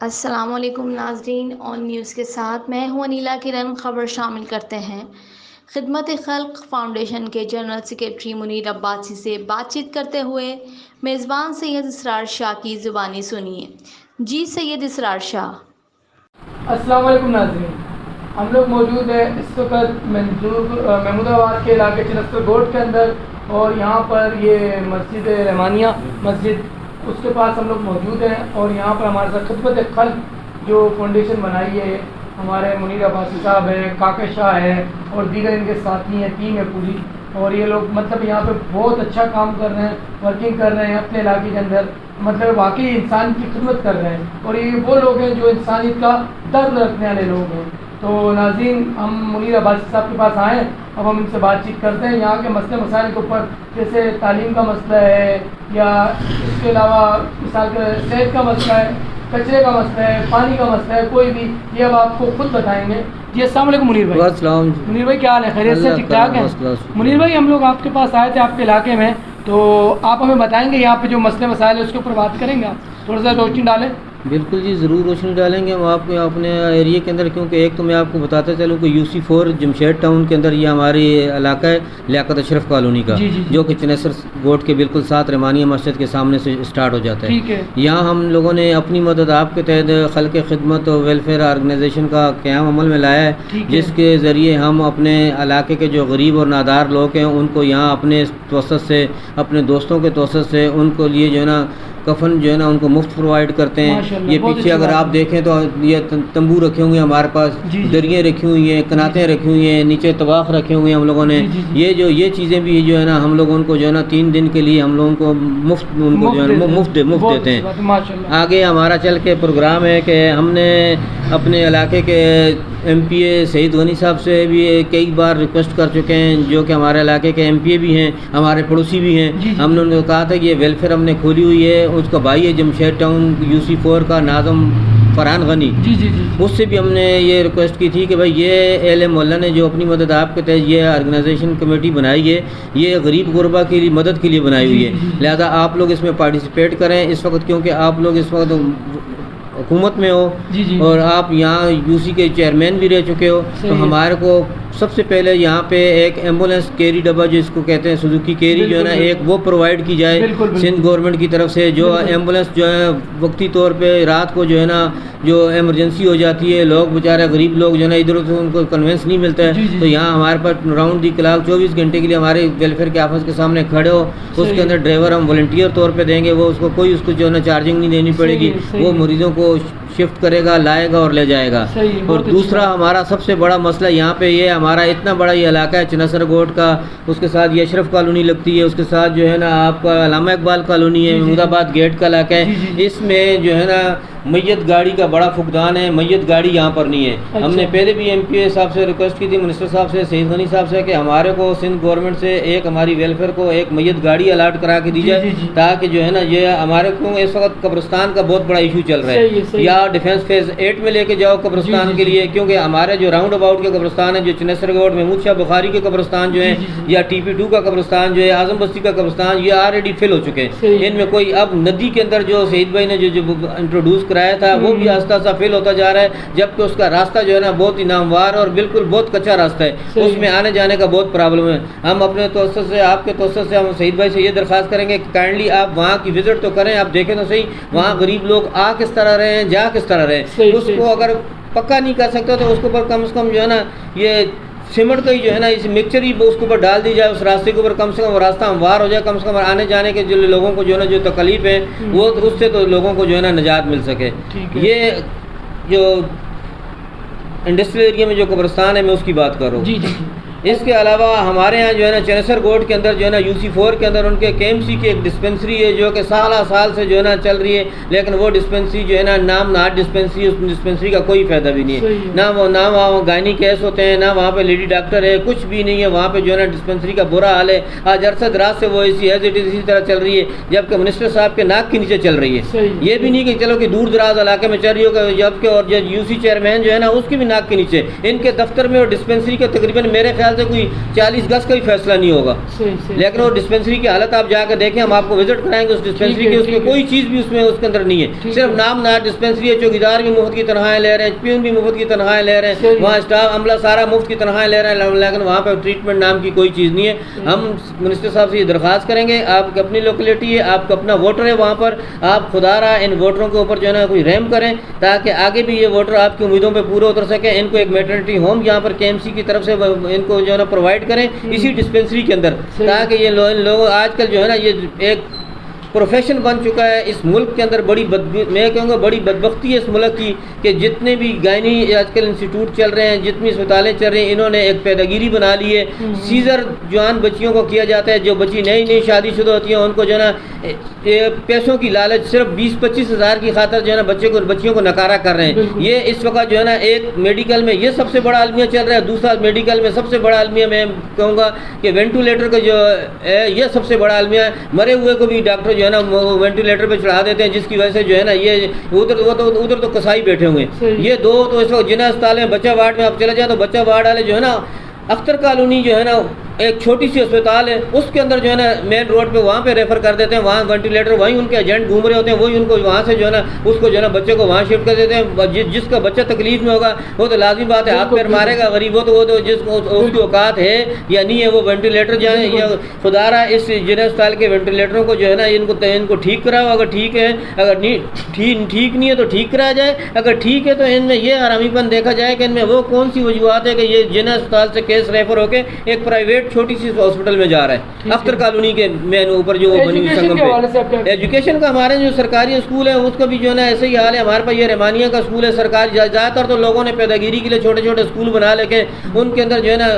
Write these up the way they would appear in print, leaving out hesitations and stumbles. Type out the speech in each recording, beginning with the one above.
السلام علیکم ناظرین، آن نیوز کے ساتھ میں ہوں انیلا کرن۔ خبر شامل کرتے ہیں۔ خدمت خلق فاؤنڈیشن کے جنرل سیکریٹری منیر عباسی سے بات چیت کرتے ہوئے میزبان سید اسرار شاہ کی زبانی سنیے۔ جی سید اسرار شاہ۔ السلام علیکم ناظرین، ہم لوگ موجود ہیں اس وقت محمود آباد کے علاقے چنستر گوٹ کے اندر، اور یہاں پر یہ مسجد رحمانیہ مسجد اس کے پاس ہم لوگ موجود ہیں، اور یہاں پر ہمارے ساتھ خدمت خلق جو فاؤنڈیشن بنائی ہے ہمارے منیر عباسی صاحب ہیں، کاکا شاہ ہیں اور دیگر ان کے ساتھی ہیں، ٹیم ہے پوری، اور یہ لوگ مطلب یہاں پہ بہت اچھا کام کر رہے ہیں، ورکنگ کر رہے ہیں اپنے علاقے کے اندر، مطلب واقعی انسان کی خدمت کر رہے ہیں، اور یہ وہ لوگ ہیں جو انسانیت کا درد رکھنے والے لوگ ہیں۔ تو ناظرین، ہم منیر عباسی صاحب کے پاس آئے ہیں، اب ہم ان سے بات چیت کرتے ہیں یہاں کے مسئلے مسائل کے اوپر، جیسے تعلیم کا مسئلہ ہے، یا اس کے علاوہ مثال کے صحت کا مسئلہ ہے، کچرے کا مسئلہ ہے، پانی کا مسئلہ ہے، کوئی بھی، یہ اب آپ کو خود بتائیں گے۔ جی السلام علیکم منیر بھائی۔ السلام۔ منیر بھائی کیا حال ہے؟ خیریت سے؟ ٹھیک ٹھاک ہے؟ منیر بھائی، ہم لوگ آپ کے پاس آئے تھے آپ کے علاقے میں، تو آپ ہمیں بتائیں گے یہاں پہ جو مسئلے مسائل ہے اس کے اوپر بات کریں گے، آپ تھوڑا سا روشنی ڈالیں۔ بالکل جی، ضرور روشنی ڈالیں گے ہم آپ کو اپنے ایریے کے اندر، کیونکہ ایک تو میں آپ کو بتاتا چلوں کہ UC4 جمشید ٹاؤن کے اندر یہ ہماری علاقہ ہے لیاقت اشرف کالونی کا، جو کہ چنستر گوٹ کے بالکل ساتھ رحمانیہ مسجد کے سامنے سے اسٹارٹ ہو جاتا ہے۔ یہاں ہم لوگوں نے اپنی مدد آپ کے تحت خلق خدمت اور ویلفیئر آرگنائزیشن کا قیام عمل میں لایا ہے، جس کے ذریعے ہم اپنے علاقے کے جو غریب اور نادار لوگ ہیں ان کو یہاں اپنے توسط سے، اپنے دوستوں کے توسط سے ان کو لیے جو ہے نا کفن جو ہے نا ان کو مفت پرووائڈ کرتے ہیں۔ یہ پیچھے اگر آپ دیکھیں تو یہ تمبو رکھے ہوئے ہیں ہمارے پاس، دریں رکھی ہوئی ہیں، کناتیں رکھی ہوئی ہیں، نیچے طواق رکھے ہوئے ہیں ہم لوگوں نے۔ یہ چیزیں بھی جو ہے نا ہم لوگ ان کو جو ہے نا 3 دن کے لیے ہم لوگوں کو مفت جو ہے مفت دیتے ہیں۔ آگے ہمارا چل کے پروگرام ہے کہ ہم نے اپنے علاقے کے MPA سعید غنی صاحب سے بھی کئی بار ریکویسٹ کر چکے ہیں، جو کہ ہمارے علاقے کے MPA بھی ہیں، ہمارے پڑوسی بھی ہیں۔ ہم نے انہوں نے کہا تھا کہ یہ ویلفیئر ہم نے کھولی ہوئی ہے، اس کا بھائی ہے جمشید ٹاؤن UC4 کا ناظم فرحان غنی، اس سے بھی ہم نے یہ ریکویسٹ کی تھی کہ بھائی یہ اہل محلہ نے جو اپنی مدد آپ کے تحت یہ آرگنائزیشن کمیٹی بنائی ہے، یہ غریب غربا کی مدد کے لیے بنائی ہوئی ہے، لہذا آپ لوگ اس میں پارٹیسپیٹ کریں اس وقت، کیونکہ آپ لوگ اس وقت حکومت میں ہو اور آپ یہاں UC کے چیئرمین بھی رہ چکے ہو، تو ہمارے کو سب سے پہلے یہاں پہ ایک ایمبولینس کیری ڈبہ جو اس کو کہتے ہیں سوزوکی کیری جو ہے نا ایک وہ پرووائڈ کی جائے سندھ گورنمنٹ کی طرف سے، جو ایمبولینس جو ہے وقتی طور پہ رات کو جو ہے نا جو ایمرجنسی ہو جاتی ہے، لوگ بیچارے غریب لوگ جو ہے نا ادھر ادھر ان کو کنوینس نہیں ملتا ہے، تو یہاں ہمارے پاس راؤنڈ دی کلاک 24 گھنٹے کے لیے ہمارے ویلفیئر کے آفس کے سامنے کھڑے ہو، اس کے اندر ڈرائیور ہم والنٹیئر طور پہ دیں گے، وہ اس کو کوئی اس کو جو ہے نا چارجنگ نہیں دینی پڑے گی، وہ مریضوں کو شفٹ کرے گا، لائے گا اور لے جائے گا۔ اور دوسرا ہمارا سب سے بڑا مسئلہ یہاں پہ یہ ہمارا اتنا بڑا یہ علاقہ ہے چنستر گوٹ کا، اس کے ساتھ یہ اشرف کالونی لگتی ہے، اس کے ساتھ جو ہے نا آپ کا علامہ اقبال کالونی ہے، محمود آباد گیٹ کا علاقہ ہے، اس میں جو ہے نا میت گاڑی کا بڑا فقدان ہے، میت گاڑی یہاں پر نہیں ہے۔ ہم نے پہلے بھی MPA صاحب سے ریکویسٹ کی تھی، منسٹر صاحب سے، سعید غنی صاحب سے، کہ ہمارے کو سندھ گورنمنٹ سے ایک ہماری ویلفیئر کو ایک میت گاڑی الاٹ کرا کے دی جائے، تاکہ جو ہے نا یہ ہمارے کو اس وقت قبرستان کا بہت بڑا ایشو چل رہا ہے، یا ڈیفینس فیز 8 میں لے کے جاؤ قبرستان کے لیے، کیونکہ ہمارے جو راؤنڈ اباؤٹ کے قبرستان ہے، جو چنستر گوٹ محمود شاہ بخاری کے قبرستان جو ہیں، یا TP2 کا قبرستان جو ہے، اعظم بستی کا قبرستان، یہ آلریڈی فل ہو چکے ہیں، ان میں کوئی اب ندی کے اندر جو سعید بھائی نے جو انٹروڈیوس کرایا تھا وہ بھی آہستہ آہستہ فیل ہوتا جا رہا ہے، جبکہ اس کا راستہ جو ہے نا بہت ہی ناموار اور بالکل بہت کچا راستہ ہے، اس میں آنے جانے کا بہت پرابلم ہے۔ ہم اپنے توسط سے، آپ کے توسط سے، ہم سعید بھائی سے یہ درخواست کریں گے کہ کائنڈلی آپ وہاں کی وزٹ تو کریں، آپ دیکھیں تو صحیح وہاں غریب لوگ آ کس طرح رہے ہیں، جا کس طرح رہے ہیں، اس کو اگر پکا نہیں کر سکتا تو اس کے اوپر کم سے کم جو ہے نا یہ سیمنٹ کا ہی جو ہے نا اس مکسچر ہی اس کے اوپر ڈال دی جائے، اس راستے کے اوپر کم سے کم راستہ ہموار ہو جائے، کم سے کم آنے جانے کے جو لوگوں کو جو ہے نا جو تکلیف ہے وہ اس سے تو لوگوں کو جو ہے نا نجات مل سکے۔ یہ جو انڈسٹریل ایریا میں جو قبرستان ہے میں اس کی بات کر رہا ہوں۔ اس کے علاوہ ہمارے ہاں جو ہے نا چنستر گوٹ کے اندر جو ہے نا UC4 کے اندر ان کے KMC کی ایک ڈسپینسری ہے، جو کہ سالہ سال سے جو ہے نا چل رہی ہے، لیکن وہ ڈسپینسری جو ہے نا نام نہاد ڈسپینسری، اس ڈسپینسری کا کوئی فائدہ بھی نہیں ہے، نہ وہاں گائنی کیس ہوتے ہیں، نہ وہاں پہ لیڈی ڈاکٹر ہے، کچھ بھی نہیں ہے وہاں پہ جو ہے نا ڈسپینسری کا برا حال ہے۔ آج عرصہ دراز سے وہ ایسی ایز اٹ از اسی طرح چل رہی ہے، جبکہ منسٹر صاحب کے ناک کے نیچے چل رہی ہے، یہ بھی نہیں کہ چلو کہ دور دراز علاقے میں چل رہی ہو، جبکہ اور جو UC چیئرمین جو ہے نا اس کی بھی ناک کے نیچے، ان کے دفتر میں اور ڈسپینسری کے تقریباً میرے خیال خیال سے کوئی 40 گز کا بھی فیصلہ نہیں ہوگا. لیکن وہ ڈسپینسری کی حالت آپ جا کے دیکھیں, ہم آپ کو وزٹ کرائیں گے اس ڈسپینسری کی, اس میں کوئی چیز بھی اس کے اندر نہیں ہے, صرف نام نہاد ڈسپینسری ہے. چوکیدار بھی مفت کی تنخواہیں لے رہے ہیں, پیون بھی مفت کی تنخواہیں لے رہے ہیں, وہاں اسٹاف عملہ سارا مفت کی تنخواہیں لے رہے ہیں, لیکن وہاں پہ ٹریٹمنٹ نام کی کوئی چیز نہیں ہے. ہم منسٹر صاحب سے یہ درخواست کریں گے, آپ کی اپنی لوکیلٹی ہے, آپ کا اپنا ووٹر ہے وہاں پر, آپ خدا رہا ان ووٹروں کے اوپر جو ہے نا کوئی رحم کریں تاکہ آگے بھی یہ ووٹر آپ کی امیدوں پہ پورے اتر سکیں. ان کو ایک میٹرنٹی ہوم یہاں پر KMC کی طرف سے ان کو جو ہے نا پرووائڈ کریں اسی ڈسپینسری کے اندر, تاکہ یہ لوگ آج کل جو ہے نا یہ ایک پروفیشن بن چکا ہے اس ملک کے اندر. میں کہوں گا بڑی بدبختی ہے اس ملک کی کہ جتنے بھی گائنی آج کل انسٹیٹیوٹ چل رہے ہیں, جتنی اسپتالیں چل رہی ہیں, انہوں نے ایک پیداگیری بنا لی ہے. سیزر جوان بچیوں کو کیا جاتا ہے, جو بچی نئی شادی شدہ ہوتی ہیں ان کو جو ہے نا پیسوں کی لالچ صرف 20-25 ہزار کی خاطر جو ہے نا بچیوں کو نکارا کر رہے ہیں. یہ اس وقت جو ہے نا ایک میڈیکل میں یہ سب سے بڑا المیہ چل رہا ہے. دوسرا میڈیکل میں سب سے بڑا المیہ میں کہوں گا کہ وینٹیلیٹر کا جو ہے یہ سب سے بڑا المیہ ہے. مرے ہوئے کو بھی ڈاکٹر جو ہے نا وینٹیلیٹر پہ چڑھا دیتے ہیں, جس کی وجہ سے جو ہے نا یہ ادھر تو کسائی بیٹھے ہوئے ہیں. یہ دو تو اس وقت جناح اسپتال میں بچہ وارڈ میں آپ چلے جائیں تو بچہ وارڈ والے جو ہے نا اختر کالونی جو ہے نا ایک چھوٹی سی اسپتال ہے, اس کے اندر جو ہے نا مین روڈ پہ وہاں پہ ریفر کر دیتے ہیں. وہاں وینٹیلیٹر وہیں ان کے ایجنٹ گھوم رہے ہوتے ہیں, وہی ان کو وہاں سے جو ہے نا اس کو جو ہے نا بچے کو وہاں شفٹ کر دیتے ہیں. جس کا بچہ تکلیف میں ہوگا وہ تو لازمی بات ہے ہاتھ پیر مارے گا غریب, وہ تو جس کو اس کی اوقات ہے یا نہیں ہے وہ وینٹیلیٹر جائیں. یا خدا رہا اس جناح اسپتال کے وینٹیلیٹروں کو جو ہے نا ان کو ٹھیک کراؤ. اگر ٹھیک ہے, اگر ٹھیک نہیں ہے تو ٹھیک کرایا جائے. اگر ٹھیک ہے تو ان میں یہ حرامی پن دیکھا جائے کہ ان میں وہ کون سی وجوہات ہے کہ یہ جناح اسپتال سے کیس ریفر ہو کے ایک پرائیویٹ چھوٹی سی ہاسپٹل میں جا رہا ہے. اختر کالونی کے مین اوپر جو بنی ہوئی سنگم پہ ایجوکیشن کا ہمارے جو سرکاری اسکول ہے اس کا بھی جو ہے نا ایسے ہی حال ہے. ہمارے پاس یہ رحمانیہ کا اسکول ہے سرکاری, زیادہ تر تو لوگوں نے پیداگیری کے لیے چھوٹے چھوٹے اسکول بنا لے کے ان کے اندر جو ہے نا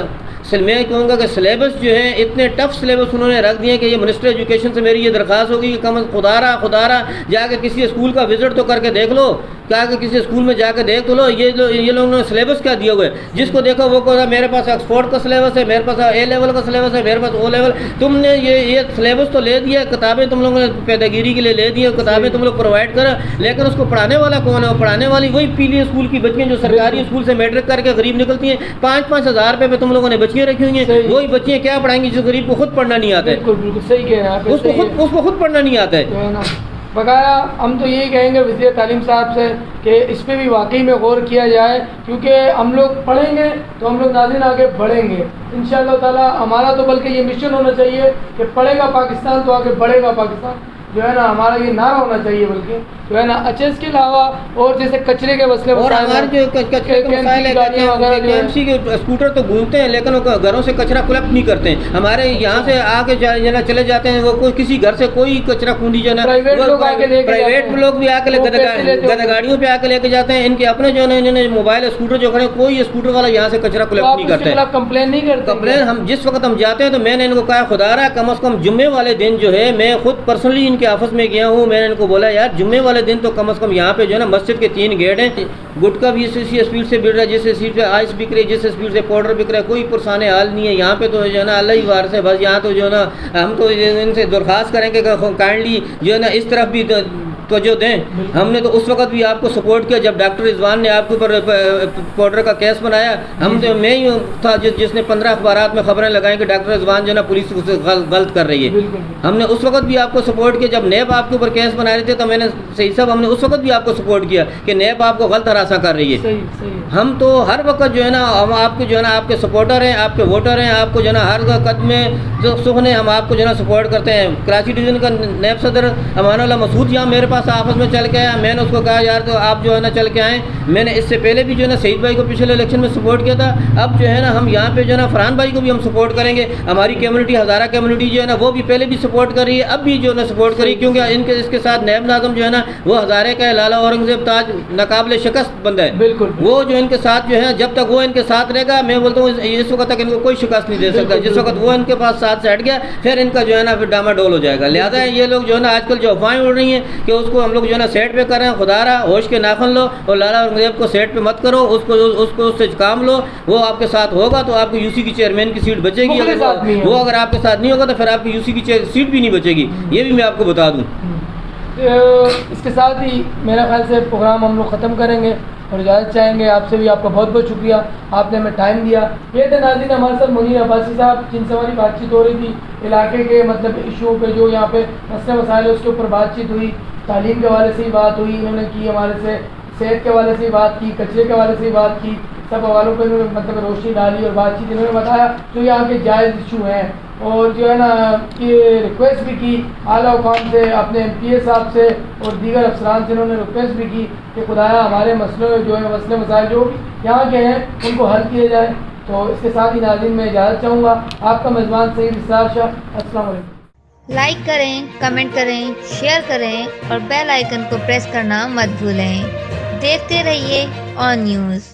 میں کہوں گا کہ سلیبس جو ہے اتنے ٹف سلیبس انہوں نے رکھ دیے کہ یہ منسٹر ایجوکیشن سے میری یہ درخواست ہوگی کہ کم خدا رہا جا کے کسی اسکول کا وزٹ تو کر کے دیکھ لو, کیا کہ کسی اسکول میں جا کے دیکھ لو یہ لوگوں نے سلیبس کیا دیا ہوا ہے. جس کو دیکھو وہ کہا میرے پاس آکسفورڈ کا سلیبس ہے, میرے پاس A لیول کا سلیبس ہے, میرے پاس O لیول. تم نے یہ سلیبس تو لے دیا, کتابیں تم لوگوں نے پیداگیری کے لیے لے دی, کتابیں تم لوگ پرووائڈ کرا, لیکن اس کو پڑھانے والا کون ہے؟ وہ پڑھانے والی وہی پیلی اسکول کی بچیاں جو سرکاری اسکول سے میٹرک کر کے غریب نکلتی ہیں. 5-5 ہزار روپے پہ تم لوگوں نے بچیاں رکھی ہوئی ہیں. وہی بچیاں کیا پڑھائیں گی جس غریب کو خود پڑھنا نہیں آتا ہے. بالکل صحیح کہہ رہے ہیں آپ, اس کو خود پڑھنا نہیں آتا ہے. بقایا ہم تو یہی کہیں گے وزیر تعلیم صاحب سے کہ اس پہ بھی واقعی میں غور کیا جائے, کیونکہ ہم لوگ پڑھیں گے تو ہم لوگ ناظرین آگے بڑھیں گے انشاءاللہ تعالی. ہمارا تو بلکہ یہ مشن ہونا چاہیے کہ پڑھے گا پاکستان تو آگے بڑھے گا پاکستان, جو ہے نا ہمارا یہ نعرہ ہونا چاہیے. بلکہ جو ہے نا اچھا اس کے علاوہ اور جیسے کچرے کے مسئلے اور ہمارے جو کچرے کے مسائل ہیں, KMC کے اسکوٹر تو گھومتے ہیں لیکن وہ گھروں سے کچرا کلیکٹ نہیں کرتے ہیں. ہمارے یہاں سے آ کے چلے جاتے ہیں, وہ کوئی کسی گھر سے کوئی کچرا کنڈی جو ہے نا پرائیویٹ لوگ بھی آ کے گدہ گاڑیوں پہ آ کے لے کے جاتے ہیں. ان کے اپنے جو ہے نا انہوں نے موبائل اسکوٹر جو کھڑے, کوئی اسکوٹر والا یہاں سے کچرا کلیکٹ نہیں کرتے ہیں. کمپلین نہیں کرتے. کمپلین ہم جس وقت ہم جاتے ہیں تو میں نے ان کو کہا خدا رہا کم از کم جمعے والے دن جو ہے, میں خود پرسنلی ان کے آفس میں گیا ہوں, میں نے ان کو بولا یار جمعے والے دن تو کم از کم یہاں پہ جو ہے نا مسجد کے 3 گیٹ ہیں, گٹکا بھی اسی اسپیڈ سے بک رہا ہے جس اسپیڈ سے آئس بک رہی ہے, جس اسپیڈ سے پاؤڈر بک رہا ہے, کوئی پرسان حال نہیں ہے یہاں پہ. تو جو ہے نا اللہ ہی وار سے بس یہاں تو جو ہے نا ہم تو ان سے درخواست کریں کہ کائنڈلی جو ہے نا اس طرف بھی توجہ دیں. ہم نے تو اس وقت بھی آپ کو سپورٹ کیا جب ڈاکٹر رضوان نے آپ کے اوپر پاؤڈر کا کیس بنایا. ہم تو میں ہی تھا جس نے 15 اخبارات میں خبریں لگائیں کہ ڈاکٹر رضوان جو ہے نا پولیس غلط کر رہی ہے. ہم نے اس وقت بھی آپ کو سپورٹ کیا جب نیب آپ کے اوپر کیس بنا رہے تھے, تو میں نے صحیح صاحب ہم نے اس وقت بھی آپ کو سپورٹ کیا کہ نیب آپ کو غلط ہراساں کر رہی ہے. ہم تو ہر وقت جو ہے نا ہم آپ کے جو ہے نا آپ کے سپورٹر ہیں, آپ کے ووٹر ہیں, آپ کو جو ہے نا ہر قدم میں جو سخن ہم آپ کو جو ہے نا سپورٹ کرتے ہیں. کراچی ڈویژن کا نیب صدر امان اللہ مسعود یہاں میرے پاس آفس میں چل کے آیا, میں نے اس کو کہا یار تو آپ جو ہے نا چل کے آئیں. میں نے اس سے پہلے بھی جو ہے نا سعید بھائی کو پچھلے الیکشن میں سپورٹ کیا تھا. اب جو ہے نا ہم یہاں پہ جو ہے نا فرحان بھائی کو بھی ہم سپورٹ کریں گے. ہماری کمیونٹی ہزارہ کمیونٹی جو ہے نا وہ بھی پہلے بھی سپورٹ کر رہی ہے, اب بھی جو ہے نا سپورٹ کری, کیونکہ اس کے ساتھ نیب ناظم جو ہے نا وہ ہزارے کا لالا اورنگزیب تاج ناقابل شکست بندہ ہے. بالکل وہ جو ان کے ساتھ جو ہے جب تک وہ ان کے ساتھ رہے گا, میں بولتا ہوں اس وقت تک ان کو کوئی شکست نہیں دے سکتا. جس وقت وہ ان کے پاس ساتھ سے ہٹ گیا پھر ان کا جو ہے نا پھر ڈاما ڈول ہو جائے گا. لہٰذا یہ لوگ جو ہے نا آج کل جو افواہیں اڑ رہی ہیں کہ اس کو ہم لوگ جو ہے نا سیٹ پہ کر رہے ہیں, خدا رہا ہوش کے ناخن لو اور لالا اورنگزیب کو سیٹ پہ مت کرو, اس سے کام لو. وہ آپ کے ساتھ ہوگا تو آپ کو UC کی چیئرمین کی سیٹ بچے گی, وہ اگر آپ کے ساتھ نہیں ہوگا تو پھر آپ کی UC کی سیٹ بھی نہیں بچے گی. یہ بھی میں آپ کو بتا دوں. اس کے ساتھ ہی میرا خیال سے پروگرام ہم لوگ ختم کریں گے اور اجازت چاہیں گے. آپ سے بھی آپ کا بہت بہت شکریہ, آپ نے ہمیں ٹائم دیا. یہ تھے ناظرین ہمارے ساتھ منیر عباسی صاحب, جن سے ہماری بات چیت ہو رہی تھی علاقے کے مطلب ایشو پہ, جو یہاں پہ مسئلے مسائل ہے اس کے اوپر بات چیت ہوئی. تعلیم کے حوالے سے ہی بات ہوئی انہوں نے کی ہمارے سے, صحت کے حوالے سے ہی بات کی, کچرے کے حوالے سے ہی بات کی. سب حوالوں پہ انہوں نے مطلب روشنی ڈالی اور بات چیت انہوں نے بتایا جو یہاں کے جائز ایشو ہیں. اور جو ہے نا یہ ریکویسٹ بھی کی اعلیٰ حکام سے, اپنے ایم پی اے صاحب سے اور دیگر افسران سے انہوں نے ریکویسٹ بھی کی کہ خدایا ہمارے مسئلے جو ہے مسئلے مسائل جو بھی یہاں کے ہیں ان کو حل کیے جائے. تو اس کے ساتھ ہی ناظرین میں اجازت چاہوں گا. آپ کا میزبان سعید اسرار شاہ, السلام علیکم. لائک کریں, کمنٹ کریں, شیئر کریں اور بیل آئیکن کو پریس کرنا مت بھولیں. دیکھتے رہیے آن نیوز.